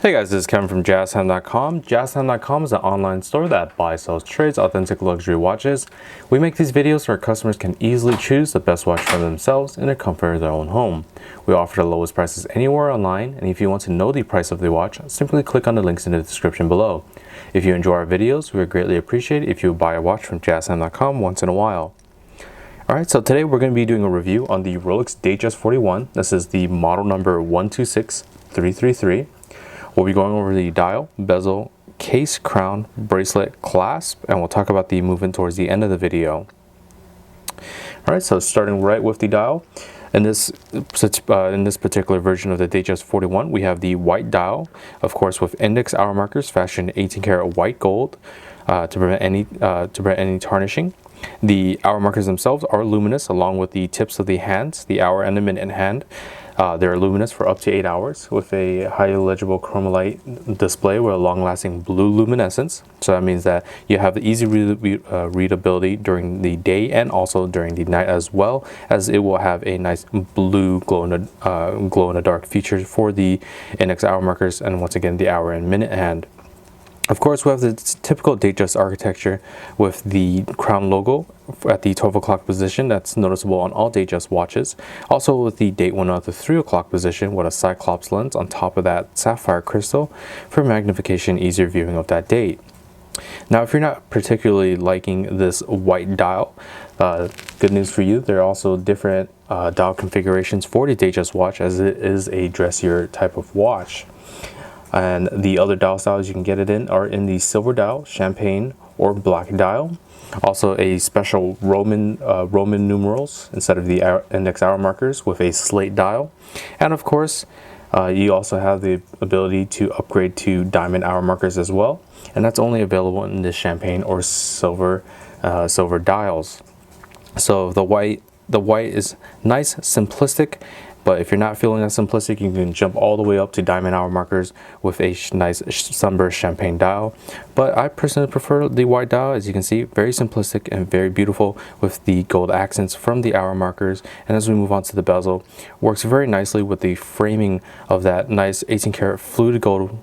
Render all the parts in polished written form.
Hey guys, this is Kevin from JazTime.com. JazTime.com is an online store that buys, sells, trades authentic luxury watches. We make these videos so our customers can easily choose the best watch for themselves in the comfort of their own home. We offer the lowest prices anywhere online, and if you want to know the price of the watch, simply click on the links in the description below. If you enjoy our videos, we would greatly appreciate it if you would buy a watch from JazTime.com once in a while. Alright, so today we're going to be doing a review on the Rolex Datejust 41. This is the model number 126333. We'll be going over the dial, bezel, case, crown, bracelet, clasp, and we'll talk about the movement towards the end of the video. Alright, so starting right with the dial. In this particular version of the Datejust 41, we have the white dial, of course with index hour markers fashioned 18 karat white gold to prevent any tarnishing. The hour markers themselves are luminous along with the tips of the hands, the hour and the minute hand. They're luminous for up to 8 hours with a highly legible chromolite display with a long-lasting blue luminescence. So that means that you have easy readability during the day and also during the night, as well as it will have a nice blue glow in the dark feature for the index hour markers and once again the hour and minute hand. Of course, we have the typical Datejust architecture with the crown logo at the 12 o'clock position that's noticeable on all Datejust watches. Also with the date one at the 3 o'clock position with a cyclops lens on top of that sapphire crystal for magnification, easier viewing of that date. Now, if you're not particularly liking this white dial, good news for you, there are also different dial configurations for the Datejust watch, as it is a dressier type of watch. And the other dial styles you can get it in are in the silver dial, champagne, or black dial. Also a special Roman numerals instead of the index hour markers with a slate dial. And of course, you also have the ability to upgrade to diamond hour markers as well. And that's only available in the champagne or silver dials. So the white is nice, simplistic. But if you're not feeling that simplistic, you can jump all the way up to diamond hour markers with a nice sunburst champagne dial. But I personally prefer the white dial. As you can see, very simplistic and very beautiful with the gold accents from the hour markers. And as we move on to the bezel, works very nicely with the framing of that nice 18 karat fluted gold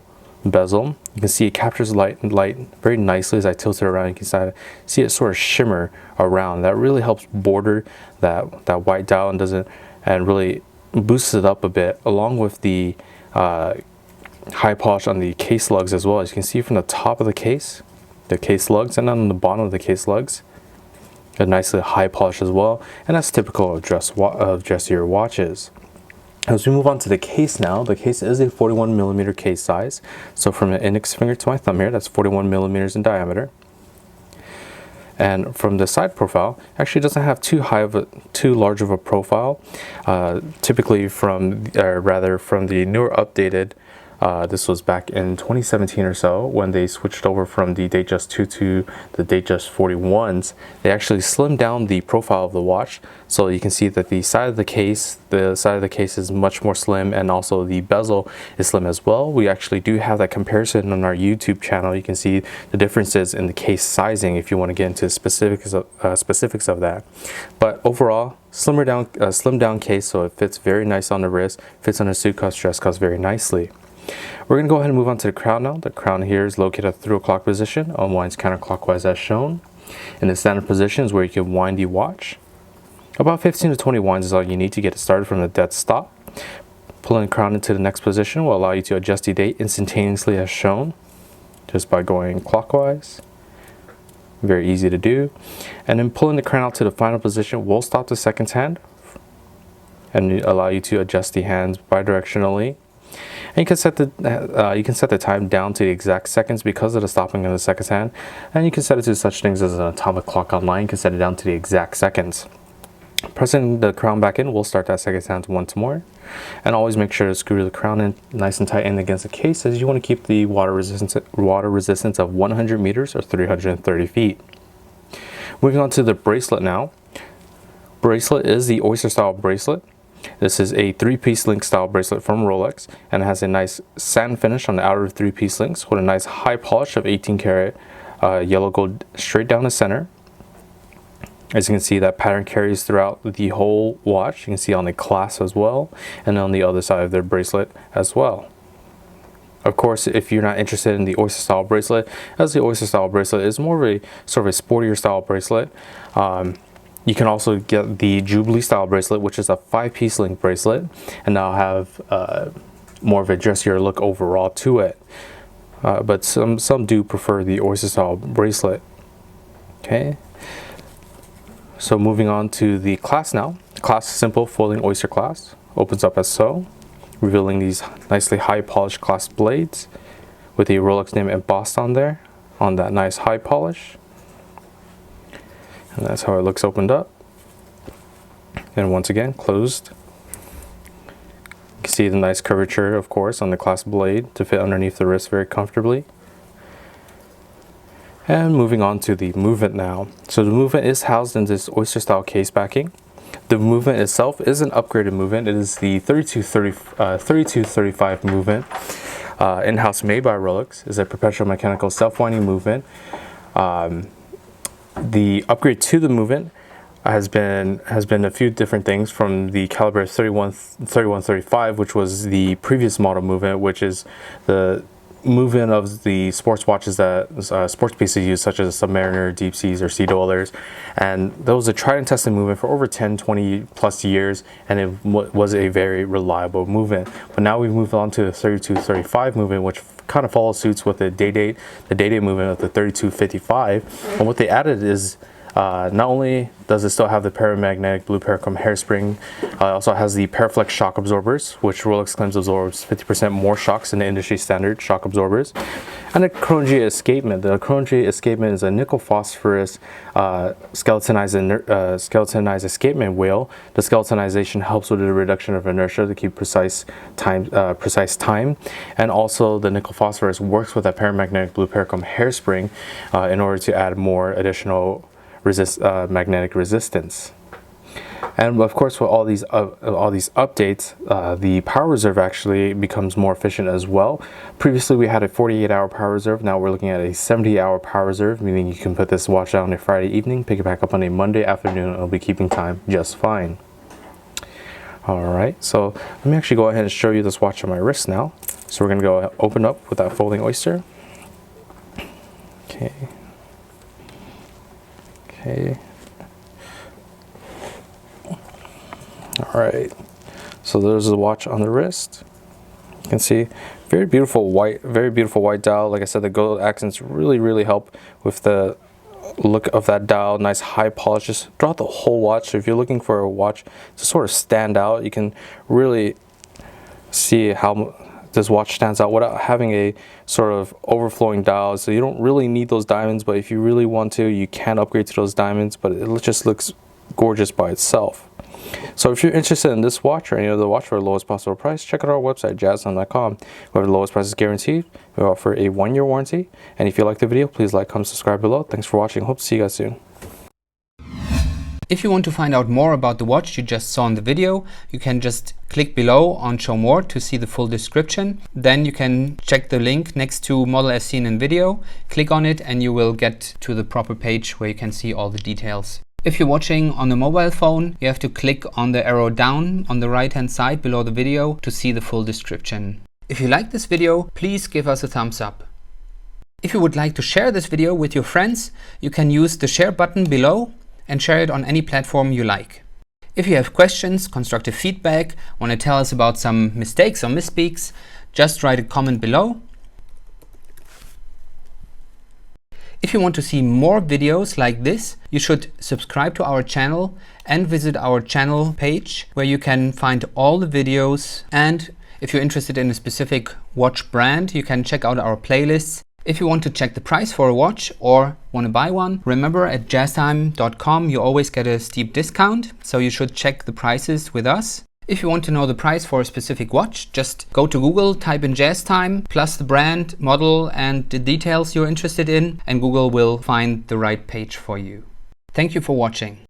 bezel. You can see it captures light very nicely. As I tilt it around, you can see it sort of shimmer around. That really helps border that white dial and really boosts it up a bit, along with the high polish on the case lugs as well. As you can see from the top of the case lugs, and on the bottom of the case lugs, a nicely high polish as well, and that's typical of dressier watches. As we move on to the case now, the case is a 41mm case size. So from the index finger to my thumb here, that's 41mm in diameter. And from the side profile, actually doesn't have too large of a profile. Typically from the newer updated, this was back in 2017 or so when they switched over from the Datejust 2 to the Datejust 41s. They actually slimmed down the profile of the watch, so you can see that the side of the case is much more slim, and also the bezel is slim as well. We actually do have that comparison on our YouTube channel. You can see the differences in the case sizing if you want to get into specifics of that. But overall, slimmed down case, so it fits very nice on the wrist, fits on a suit cuffs, dress cuffs very nicely. We're going to go ahead and move on to the crown now. The crown here is located at the 3 o'clock position, unwinds counterclockwise as shown. In the standard position is where you can wind the watch. About 15 to 20 winds is all you need to get it started from the dead stop. Pulling the crown into the next position will allow you to adjust the date instantaneously as shown, just by going clockwise. Very easy to do. And then pulling the crown out to the final position will stop the seconds hand and allow you to adjust the hands bidirectionally. And you can set the time down to the exact seconds because of the stopping of the seconds hand, and you can set it to such things as an atomic clock online. You can set it down to the exact seconds. Pressing the crown back in will start that seconds hand once more, and always make sure to screw the crown in nice and tight in against the case, as you want to keep the water resistance of 100 meters or 330 feet. Moving on to the bracelet now. Bracelet is the Oyster style bracelet. This is a 3-piece link style bracelet from Rolex, and it has a nice satin finish on the outer 3-piece links with a nice high polish of 18 karat yellow gold straight down the center. As you can see, that pattern carries throughout the whole watch. You can see on the clasp as well, and on the other side of their bracelet as well. Of course, if you're not interested in the Oyster style bracelet, as the Oyster style bracelet is more of a sort of a sportier style bracelet, you can also get the Jubilee style bracelet, which is a 5-piece link bracelet, and now have more of a dressier look overall to it. But some do prefer the Oyster style bracelet. Okay. So moving on to the clasp now. The clasp is simple folding oyster clasp. Opens up as so, revealing these nicely high polished clasp blades with the Rolex name embossed on there, on that nice high polish. And that's how it looks opened up. And once again, closed. You can see the nice curvature, of course, on the clasp blade to fit underneath the wrist very comfortably. And moving on to the movement now. So the movement is housed in this oyster style case backing. The movement itself is an upgraded movement. It is the 3235 movement, in-house made by Rolex. It's a perpetual mechanical self-winding movement. The upgrade to the movement has been a few different things, from the caliber 3135, which was the previous model movement, which is the movement of the sports watches that sports pieces use, such as Submariner, Deep Seas, or Sea Dwellers. And that was a tried and tested movement for over 10-20 plus years, and it was a very reliable movement. But now we've moved on to the 3235 movement, which kind of follows suits with the day-date movement of the 3255. And what they added is not only does it still have the paramagnetic blue parachrome hairspring, it also has the Paraflex shock absorbers, which Rolex claims absorbs 50% more shocks than the industry standard shock absorbers, and the Chrono G Escapement. The Chrono G Escapement is a nickel phosphorus skeletonized escapement wheel. The skeletonization helps with the reduction of inertia to keep precise time, and also the nickel phosphorus works with that paramagnetic blue parachrome hairspring in order to add more additional magnetic resistance. And of course, with all these updates, the power reserve actually becomes more efficient as well. Previously we had a 48-hour power reserve. Now we're looking at a 70-hour power reserve, meaning you can put this watch out on a Friday evening, pick it back up on a Monday afternoon, and it'll be keeping time just fine. Alright, so let me actually go ahead and show you this watch on my wrist now. So we're going to go open up with that folding oyster. Okay. Okay. Alright, so there's the watch on the wrist. You can see very beautiful white dial. Like I said, the gold accents really help with the look of that dial. Nice high polish just throughout the whole watch. So if you're looking for a watch to sort of stand out, you can really see how this watch stands out without having a sort of overflowing dial. So you don't really need those diamonds, but if you really want to, you can upgrade to those diamonds, but it just looks gorgeous by itself. So if you're interested in this watch or any other watch for the lowest possible price, check out our website, JazTime.com. Where the lowest price is guaranteed. We offer a 1-year warranty. And if you like the video, please like, comment, subscribe below. Thanks for watching. Hope to see you guys soon. If you want to find out more about the watch you just saw in the video, you can just click below on Show More to see the full description. Then you can check the link next to Model as seen in video, click on it, and you will get to the proper page where you can see all the details. If you're watching on a mobile phone, you have to click on the arrow down on the right hand side below the video to see the full description. If you like this video, please give us a thumbs up. If you would like to share this video with your friends, you can use the share button below and share it on any platform you like. If you have questions, constructive feedback, want to tell us about some mistakes or misspeaks, just write a comment below. If you want to see more videos like this, you should subscribe to our channel and visit our channel page where you can find all the videos. And if you're interested in a specific watch brand, you can check out our playlists. If you want to check the price for a watch or want to buy one, remember at JazTime.com you always get a steep discount, so you should check the prices with us. If you want to know the price for a specific watch, just go to Google, type in JazTime, plus the brand, model, and the details you're interested in, and Google will find the right page for you. Thank you for watching.